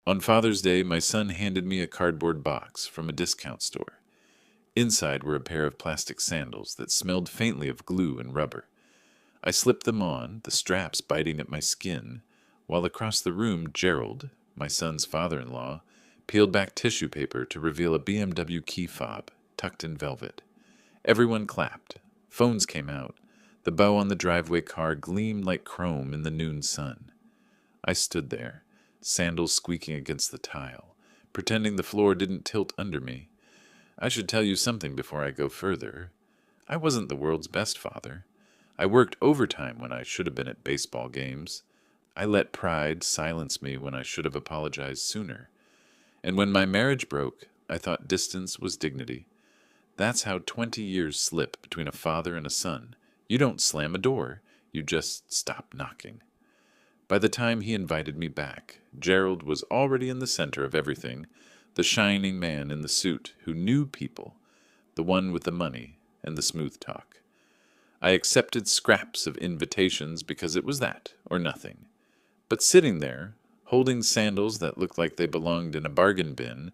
On Father's Day, my son handed me a cardboard box from a discount store. Inside were a pair of plastic sandals that smelled faintly of glue and rubber. I slipped them on, the straps biting at my skin, while across the room Gerald, my son's father-in-law, peeled back tissue paper to reveal a BMW key fob tucked in velvet. Everyone clapped. Phones came out. The bow on the driveway car gleamed like chrome in the noon sun. I stood there, sandals squeaking against the tile, pretending the floor didn't tilt under me. I should tell you something before I go further. I wasn't the world's best father. I worked overtime when I should have been at baseball games. I let pride silence me when I should have apologized sooner. And when my marriage broke, I thought distance was dignity. That's how 20 years slip between a father and a son. You don't slam a door, you just stop knocking. By the time he invited me back, Gerald was already in the center of everything, the shining man in the suit who knew people, the one with the money and the smooth talk. I accepted scraps of invitations because it was that or nothing. But sitting there, holding sandals that looked like they belonged in a bargain bin,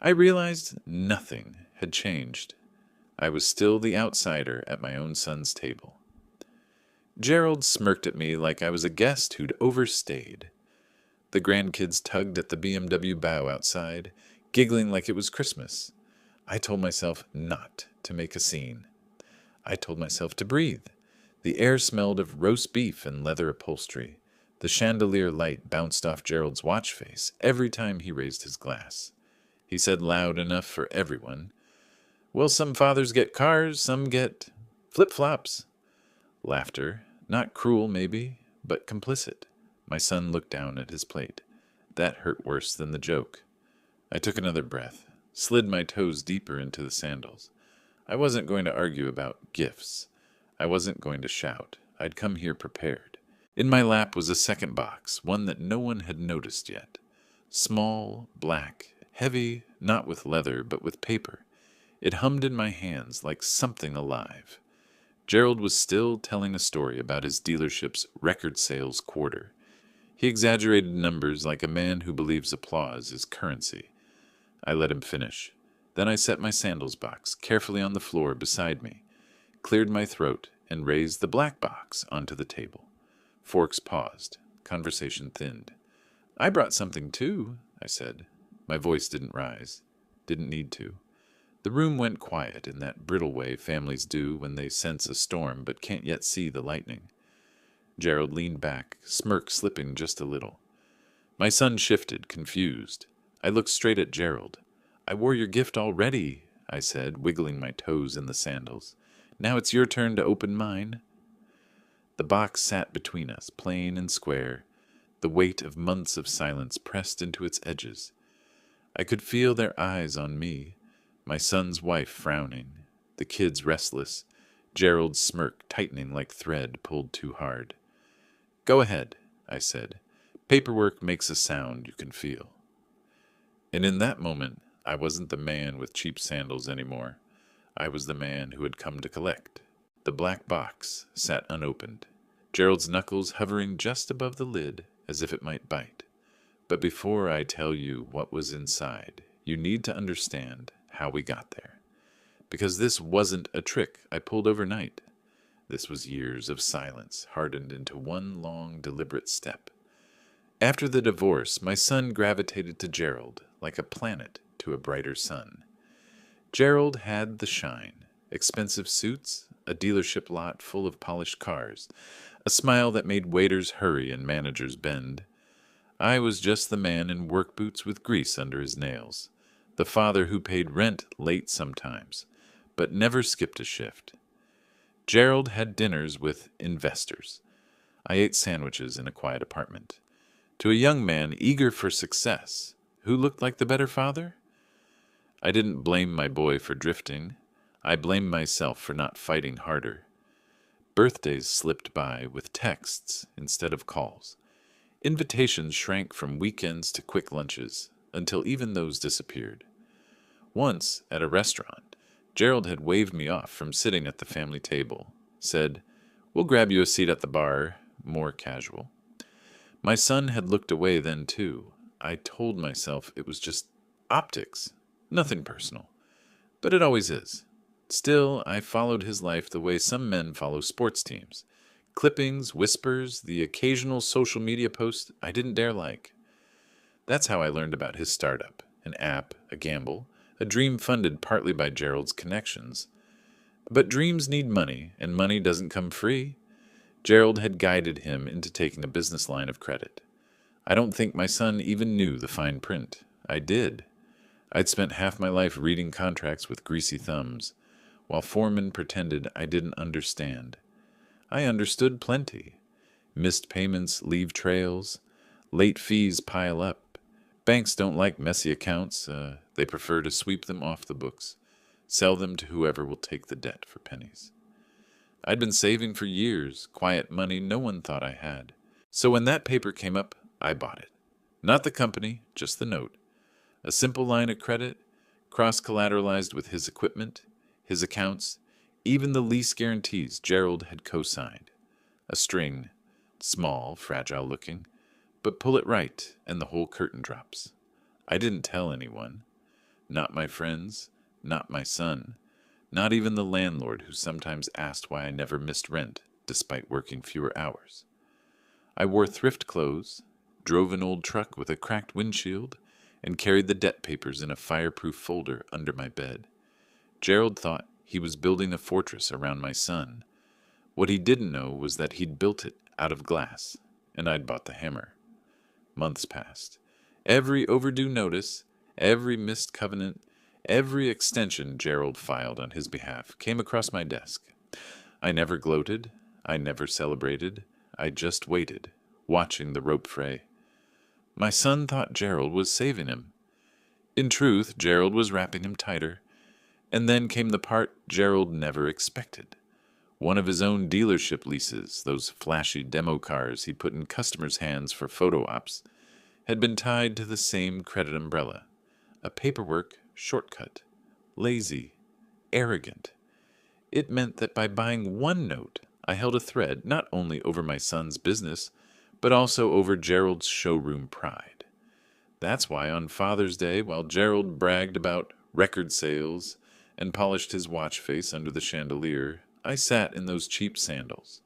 I realized nothing had changed. I was still the outsider at my own son's table. Gerald smirked at me like I was a guest who'd overstayed. The grandkids tugged at the BMW bow outside, giggling like it was Christmas. I told myself not to make a scene. I told myself to breathe. The air smelled of roast beef and leather upholstery. The chandelier light bounced off Gerald's watch face every time he raised his glass. He said loud enough for everyone, "Well, some fathers get cars, some get flip-flops." Laughter, not cruel maybe, but complicit. My son looked down at his plate. That hurt worse than the joke. I took another breath, slid my toes deeper into the sandals. I wasn't going to argue about gifts. I wasn't going to shout. I'd come here prepared. In my lap was a second box, one that no one had noticed yet. Small, black, heavy, not with leather, but with paper. It hummed in my hands like something alive. Gerald was still telling a story about his dealership's record sales quarter. He exaggerated numbers like a man who believes applause is currency. I let him finish. Then I set my sandals box carefully on the floor beside me, cleared my throat, and raised the black box onto the table. Forks paused. Conversation thinned. "I brought something too," I said. My voice didn't rise. Didn't need to. The room went quiet in that brittle way families do when they sense a storm but can't yet see the lightning. Gerald leaned back, smirk slipping just a little. My son shifted, confused. I looked straight at Gerald. "I wore your gift already," I said, wiggling my toes in the sandals. "Now it's your turn to open mine." The box sat between us, plain and square. The weight of months of silence pressed into its edges. I could feel their eyes on me, my son's wife frowning, the kids restless, Gerald's smirk tightening like thread pulled too hard. "Go ahead," I said. "Paperwork makes a sound you can feel." And in that moment, I wasn't the man with cheap sandals anymore. I was the man who had come to collect. The black box sat unopened, Gerald's knuckles hovering just above the lid as if it might bite. But before I tell you what was inside, you need to understand how we got there. Because this wasn't a trick I pulled overnight. This was years of silence hardened into one long, deliberate step. After the divorce, my son gravitated to Gerald like a planet to a brighter sun. Gerald had the shine, expensive suits, a dealership lot full of polished cars, a smile that made waiters hurry and managers bend. I was just the man in work boots with grease under his nails, the father who paid rent late sometimes, but never skipped a shift. Gerald had dinners with investors. I ate sandwiches in a quiet apartment. To a young man eager for success, who looked like the better father? I didn't blame my boy for drifting. I blamed myself for not fighting harder. Birthdays slipped by with texts instead of calls. Invitations shrank from weekends to quick lunches, until even those disappeared. Once, at a restaurant, Gerald had waved me off from sitting at the family table, said, "We'll grab you a seat at the bar," more casual. My son had looked away then too. I told myself it was just optics, nothing personal. But it always is. Still, I followed his life the way some men follow sports teams. Clippings, whispers, the occasional social media post I didn't dare like. That's how I learned about his startup, an app, a gamble, a dream funded partly by Gerald's connections. But dreams need money, and money doesn't come free. Gerald had guided him into taking a business line of credit. I don't think my son even knew the fine print. I did. I'd spent half my life reading contracts with greasy thumbs, while foremen pretended I didn't understand. I understood plenty. Missed payments leave trails. Late fees pile up. Banks don't like messy accounts. They prefer to sweep them off the books, sell them to whoever will take the debt for pennies. I'd been saving for years, quiet money no one thought I had. So when that paper came up, I bought it. Not the company, just the note. A simple line of credit, cross-collateralized with his equipment, his accounts, even the lease guarantees Gerald had co-signed. A string, small, fragile-looking, but pull it right and the whole curtain drops. I didn't tell anyone. Not my friends, not my son, not even the landlord who sometimes asked why I never missed rent despite working fewer hours. I wore thrift clothes, drove an old truck with a cracked windshield, and carried the debt papers in a fireproof folder under my bed. Gerald thought he was building a fortress around my son. What he didn't know was that he'd built it out of glass, and I'd bought the hammer. Months passed. Every overdue notice, every missed covenant, every extension Gerald filed on his behalf came across my desk. I never gloated. I never celebrated. I just waited, watching the rope fray. My son thought Gerald was saving him. In truth, Gerald was wrapping him tighter. And then came the part Gerald never expected. One of his own dealership leases, those flashy demo cars he put in customers' hands for photo ops, had been tied to the same credit umbrella. A paperwork shortcut. Lazy. Arrogant. It meant that by buying one note, I held a thread not only over my son's business, but also over Gerald's showroom pride. That's why on Father's Day, while Gerald bragged about record sales and polished his watch face under the chandelier, I sat in those cheap sandals,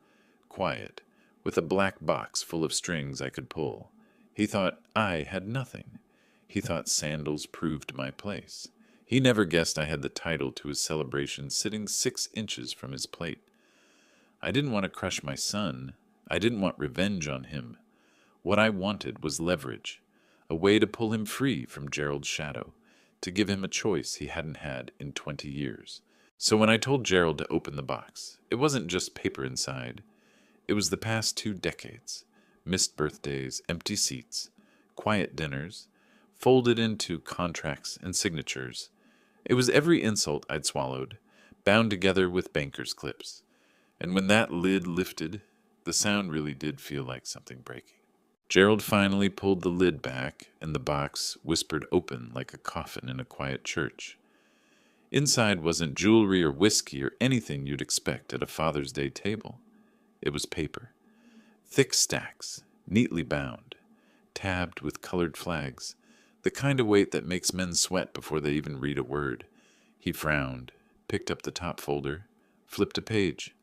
quiet, with a black box full of strings I could pull. He thought I had nothing. He thought sandals proved my place. He never guessed I had the title to his celebration sitting 6 inches from his plate. I didn't want to crush my son. I didn't want revenge on him. What I wanted was leverage, a way to pull him free from Gerald's shadow, to give him a choice he hadn't had in 20 years. So when I told Gerald to open the box, it wasn't just paper inside. It was the past 2 decades, missed birthdays, empty seats, quiet dinners, folded into contracts and signatures. It was every insult I'd swallowed, bound together with banker's clips. And when that lid lifted, the sound really did feel like something breaking. Gerald finally pulled the lid back, and the box whispered open like a coffin in a quiet church. Inside wasn't jewelry or whiskey or anything you'd expect at a Father's Day table. It was paper. Thick stacks, neatly bound, tabbed with colored flags, the kind of weight that makes men sweat before they even read a word. He frowned, picked up the top folder, flipped a page.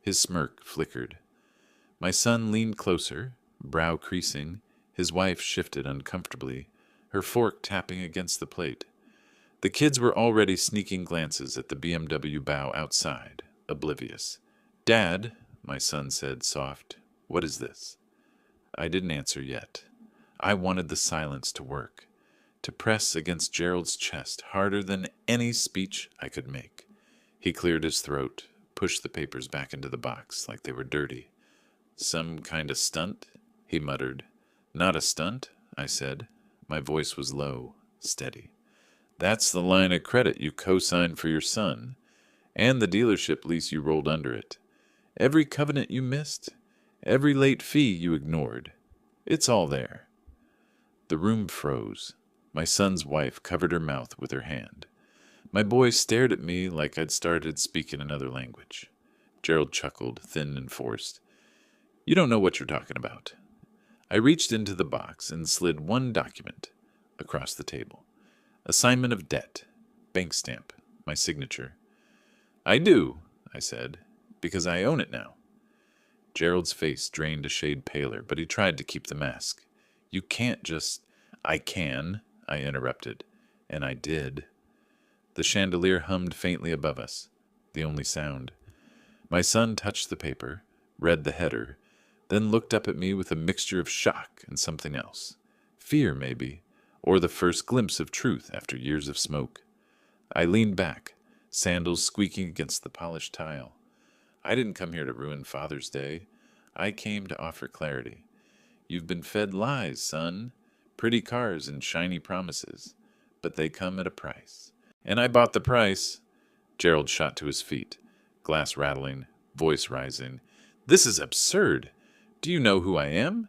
His smirk flickered. My son leaned closer, brow creasing. His wife shifted uncomfortably, her fork tapping against the plate. The kids were already sneaking glances at the BMW bow outside, oblivious. "Dad," my son said, soft, "what is this?" I didn't answer yet. I wanted the silence to work, to press against Gerald's chest harder than any speech I could make. He cleared his throat, pushed the papers back into the box like they were dirty. "Some kind of stunt?" he muttered. "Not a stunt," I said. My voice was low, steady. "That's the line of credit you co-signed for your son, and the dealership lease you rolled under it. Every covenant you missed, every late fee you ignored. It's all there." The room froze. My son's wife covered her mouth with her hand. My boy stared at me like I'd started speaking another language. Gerald chuckled, thin and forced. "You don't know what you're talking about." I reached into the box and slid one document across the table. Assignment of debt. Bank stamp. My signature. I do, I said, because I own it now. Gerald's face drained a shade paler, but he tried to keep the mask. You can't just... I can, I interrupted. And I did. The chandelier hummed faintly above us, the only sound. My son touched the paper, read the header, then looked up at me with a mixture of shock and something else. Fear, maybe, or the first glimpse of truth after years of smoke. I leaned back, sandals squeaking against the polished tile. I didn't come here to ruin Father's Day. I came to offer clarity. You've been fed lies, son. Pretty cars and shiny promises. But they come at a price. And I bought the price. Gerald shot to his feet, glass rattling, voice rising. This is absurd. Do you know who I am?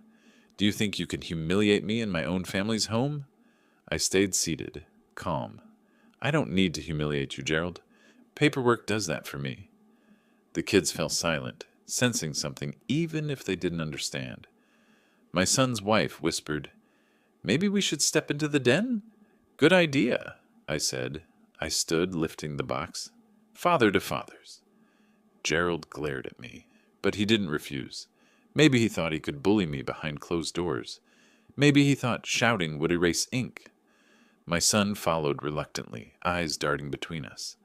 Do you think you can humiliate me in my own family's home? I stayed seated, calm. I don't need to humiliate you, Gerald. Paperwork does that for me. The kids fell silent, sensing something even if they didn't understand. My son's wife whispered, Maybe we should step into the den? Good idea, I said. I stood, lifting the box. Father to fathers. Gerald glared at me, but he didn't refuse. Maybe he thought he could bully me behind closed doors. Maybe he thought shouting would erase ink. My son followed reluctantly, eyes darting between us.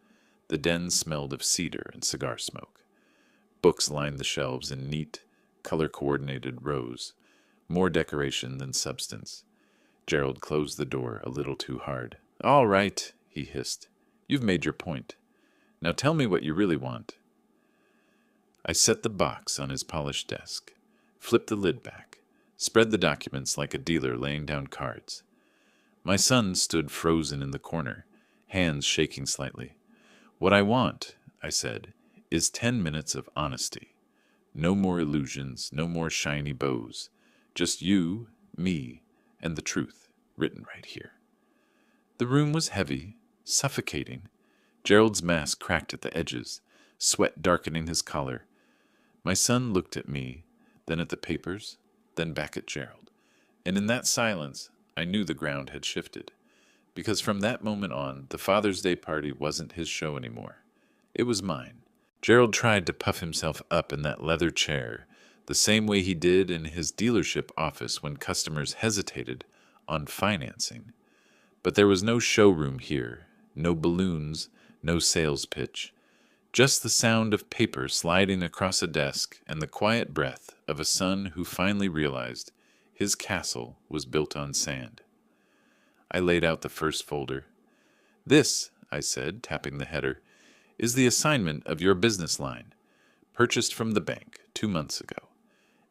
The den smelled of cedar and cigar smoke. Books lined the shelves in neat, color-coordinated rows, more decoration than substance. Gerald closed the door a little too hard. All right, he hissed. You've made your point. Now tell me what you really want. I set the box on his polished desk, flipped the lid back, spread the documents like a dealer laying down cards. My son stood frozen in the corner, hands shaking slightly. What I want, I said, is 10 minutes of honesty. No more illusions, no more shiny bows. Just you, me, and the truth, written right here. The room was heavy, suffocating. Gerald's mask cracked at the edges, sweat darkening his collar. My son looked at me, then at the papers, then back at Gerald. And in that silence, I knew the ground had shifted. Because from that moment on, the Father's Day party wasn't his show anymore. It was mine. Gerald tried to puff himself up in that leather chair, the same way he did in his dealership office when customers hesitated on financing. But there was no showroom here, no balloons, no sales pitch. Just the sound of paper sliding across a desk and the quiet breath of a son who finally realized his castle was built on sand. I laid out the first folder. This, I said, tapping the header, is the assignment of your business line, purchased from the bank 2 months ago.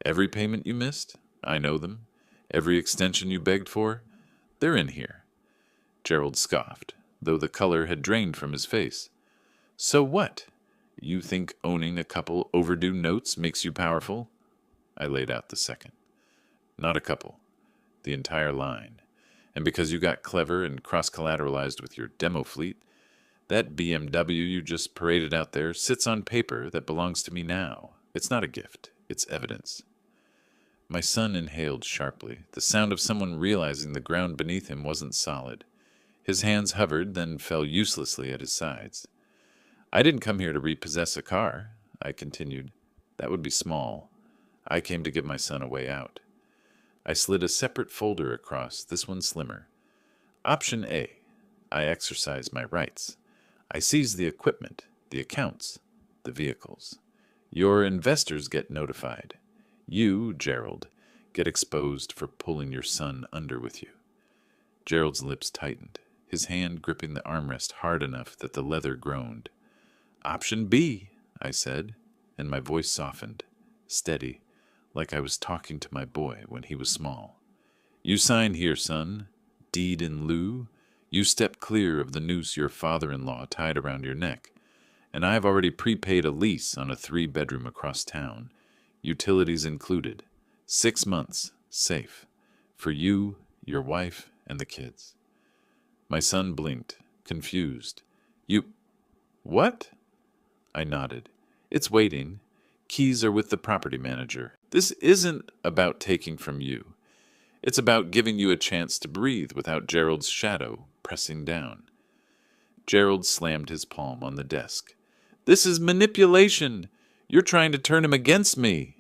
Every payment you missed, I know them. Every extension you begged for, they're in here. Gerald scoffed, though the color had drained from his face. So what? You think owning a couple overdue notes makes you powerful? I laid out the second. Not a couple. The entire line. And because you got clever and cross-collateralized with your demo fleet, that BMW you just paraded out there sits on paper that belongs to me now. It's not a gift. It's evidence. My son inhaled sharply, the sound of someone realizing the ground beneath him wasn't solid. His hands hovered, then fell uselessly at his sides. I didn't come here to repossess a car, I continued. That would be small. I came to give my son a way out. I slid a separate folder across, this one slimmer. Option A. I exercise my rights. I seize the equipment, the accounts, the vehicles. Your investors get notified. You, Gerald, get exposed for pulling your son under with you. Gerald's lips tightened, his hand gripping the armrest hard enough that the leather groaned. Option B, I said, and my voice softened, steady, like I was talking to my boy when he was small. You sign here, son. Deed in lieu. You step clear of the noose your father-in-law tied around your neck, and I've already prepaid a lease on a 3-bedroom across town, utilities included. 6 months, safe, for you, your wife, and the kids. My son blinked, confused. You... What? I nodded. It's waiting. Keys are with the property manager. This isn't about taking from you. It's about giving you a chance to breathe without Gerald's shadow pressing down. Gerald slammed his palm on the desk. This is manipulation! You're trying to turn him against me!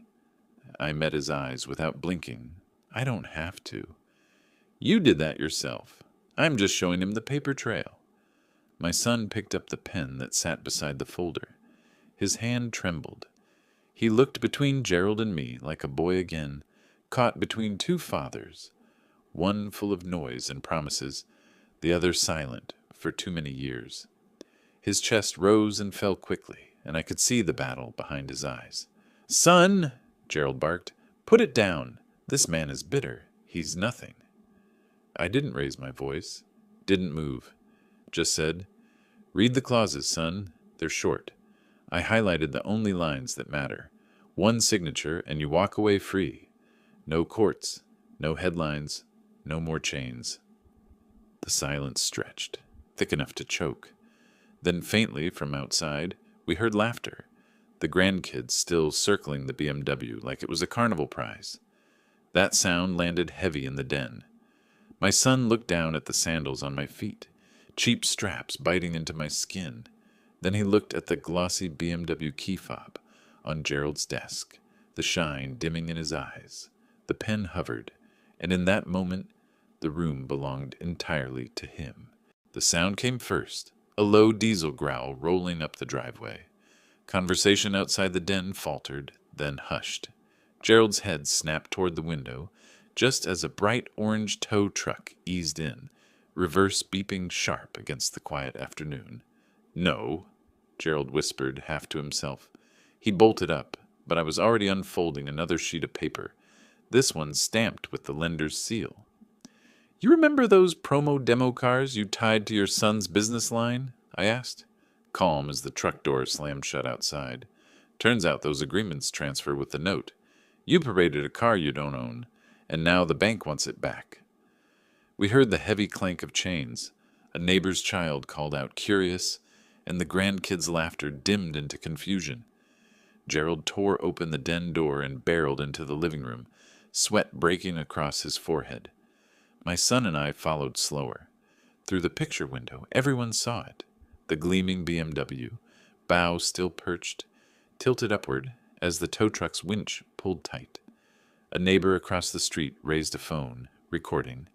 I met his eyes without blinking. I don't have to. You did that yourself. I'm just showing him the paper trail. My son picked up the pen that sat beside the folder. His hand trembled. He looked between Gerald and me like a boy again, caught between two fathers, one full of noise and promises, the other silent for too many years. His chest rose and fell quickly, and I could see the battle behind his eyes. Son, Gerald barked, put it down. This man is bitter. He's nothing. I didn't raise my voice, didn't move, just said, read the clauses, son. They're short. I highlighted the only lines that matter. One signature, and you walk away free. No courts, no headlines, no more chains. The silence stretched, thick enough to choke. Then faintly from outside, we heard laughter, the grandkids still circling the BMW like it was a carnival prize. That sound landed heavy in the den. My son looked down at the sandals on my feet, cheap straps biting into my skin. Then he looked at the glossy BMW key fob on Gerald's desk, the shine dimming in his eyes. The pen hovered, and in that moment, the room belonged entirely to him. The sound came first, a low diesel growl rolling up the driveway. Conversation outside the den faltered, then hushed. Gerald's head snapped toward the window, just as a bright orange tow truck eased in, reverse beeping sharp against the quiet afternoon. No, Gerald whispered, half to himself. He bolted up, but I was already unfolding another sheet of paper, this one stamped with the lender's seal. You remember those promo demo cars you tied to your son's business line? I asked, calm as the truck door slammed shut outside. Turns out those agreements transfer with the note. You paraded a car you don't own, and now the bank wants it back. We heard the heavy clank of chains. A neighbor's child called out, curious, and the grandkids' laughter dimmed into confusion. Gerald tore open the den door and barreled into the living room, sweat breaking across his forehead. My son and I followed slower. Through the picture window, everyone saw it. The gleaming BMW, bow still perched, tilted upward as the tow truck's winch pulled tight. A neighbor across the street raised a phone, recording.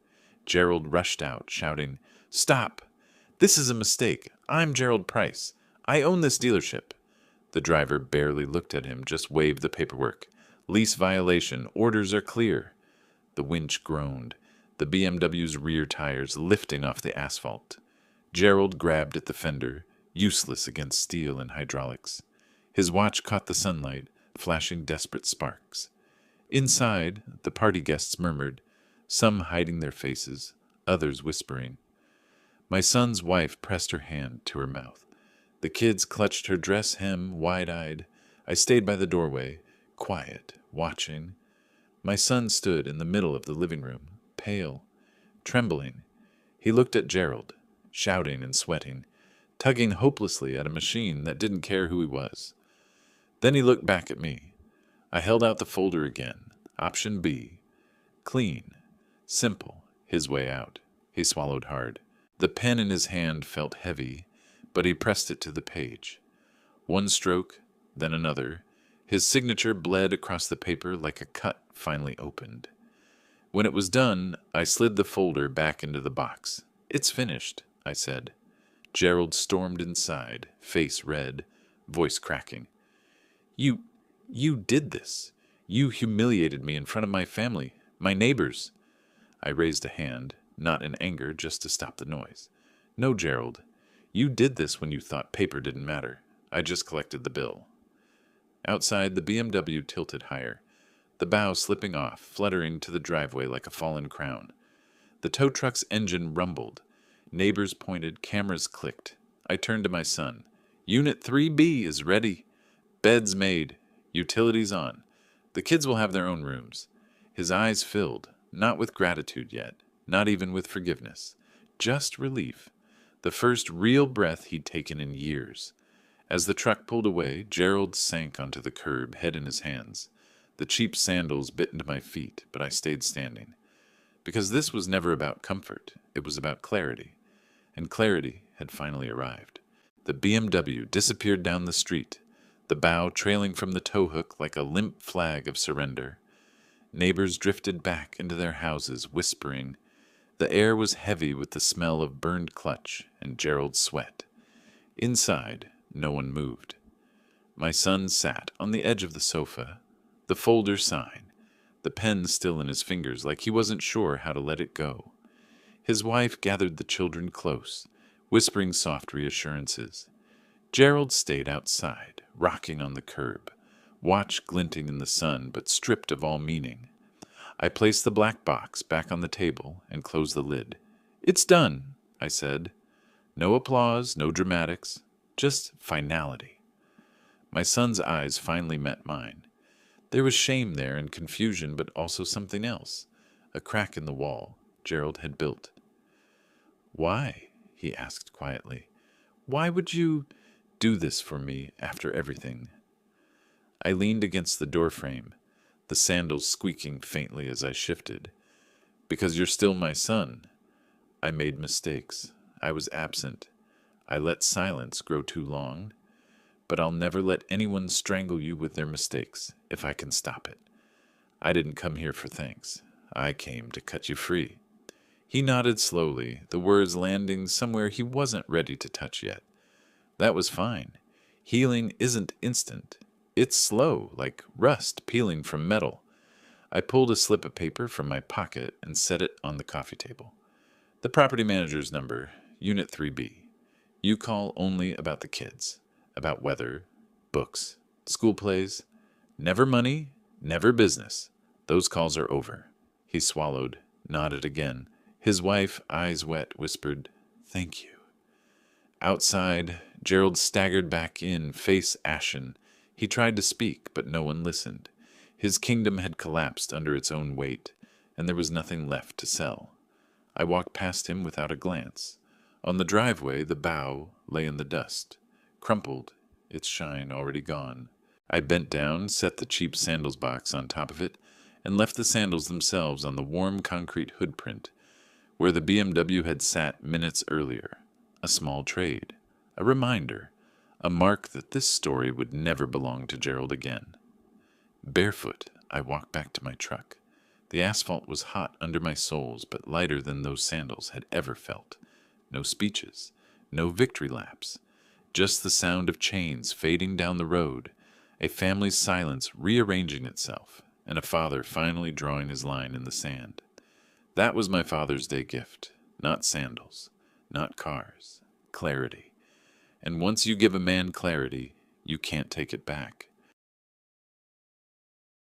Gerald rushed out, shouting, Stop! This is a mistake. I'm Gerald Price. I own this dealership. The driver barely looked at him, just waved the paperwork. Lease violation. Orders are clear. The winch groaned, the BMW's rear tires lifting off the asphalt. Gerald grabbed at the fender, useless against steel and hydraulics. His watch caught the sunlight, flashing desperate sparks. Inside, the party guests murmured, some hiding their faces, others whispering. My son's wife pressed her hand to her mouth. The kids clutched her dress hem wide-eyed. I stayed by the doorway, quiet, watching. My son stood in the middle of the living room, pale, trembling. He looked at Gerald, shouting and sweating, tugging hopelessly at a machine that didn't care who he was. Then he looked back at me. I held out the folder again. Option B. Clean. Simple. His way out. He swallowed hard. The pen in his hand felt heavy, but he pressed it to the page. One stroke, then another. His signature bled across the paper like a cut finally opened. When it was done, I slid the folder back into the box. It's finished, I said. Gerald stormed inside, face red, voice cracking. You did this. You humiliated me in front of my family, my neighbors. I raised a hand, not in anger, just to stop the noise. No, Gerald. You did this when you thought paper didn't matter. I just collected the bill. Outside, the BMW tilted higher, the bow slipping off, fluttering to the driveway like a fallen crown. The tow truck's engine rumbled. Neighbors pointed, cameras clicked. I turned to my son. Unit 3B is ready. Beds made. Utilities on. The kids will have their own rooms. His eyes filled, not with gratitude yet, not even with forgiveness. Just relief. The first real breath he'd taken in years. As the truck pulled away, Gerald sank onto the curb, head in his hands. The cheap sandals bit into my feet, but I stayed standing. Because this was never about comfort, it was about clarity, and clarity had finally arrived. The BMW disappeared down the street, the bow trailing from the tow hook like a limp flag of surrender. Neighbors drifted back into their houses, whispering. The air was heavy with the smell of burned clutch and Gerald's sweat. Inside, no one moved. My son sat on the edge of the sofa, the folder sign, the pen still in his fingers like he wasn't sure how to let it go. His wife gathered the children close, whispering soft reassurances. Gerald stayed outside, rocking on the curb, watch glinting in the sun but stripped of all meaning. I placed the black box back on the table and closed the lid. "It's done," I said. No applause, no dramatics, just finality. My son's eyes finally met mine. There was shame there and confusion, but also something else, a crack in the wall Gerald had built. "Why?" he asked quietly. "Why would you do this for me after everything?" I leaned against the doorframe, the sandals squeaking faintly as I shifted. "Because you're still my son. I made mistakes. I was absent. I let silence grow too long. But I'll never let anyone strangle you with their mistakes, if I can stop it. I didn't come here for thanks. I came to cut you free." He nodded slowly, the words landing somewhere he wasn't ready to touch yet. That was fine. Healing isn't instant. It's slow, like rust peeling from metal. I pulled a slip of paper from my pocket and set it on the coffee table. "The property manager's number, Unit 3B. You call only about the kids, about weather, books, school plays. Never money, never business. Those calls are over." He swallowed, nodded again. His wife, eyes wet, whispered, "Thank you." Outside, Gerald staggered back in, face ashen. He tried to speak, but no one listened. His kingdom had collapsed under its own weight, and there was nothing left to sell. I walked past him without a glance. On the driveway, the bow lay in the dust, crumpled, its shine already gone. I bent down, set the cheap sandals box on top of it, and left the sandals themselves on the warm concrete hoodprint, where the BMW had sat minutes earlier. A small trade, a reminder, a mark that this story would never belong to Gerald again. Barefoot, I walked back to my truck. The asphalt was hot under my soles, but lighter than those sandals had ever felt. No speeches, no victory laps, just the sound of chains fading down the road, a family's silence rearranging itself, and a father finally drawing his line in the sand. That was my Father's Day gift. Not sandals, not cars, clarity. And once you give a man clarity, you can't take it back.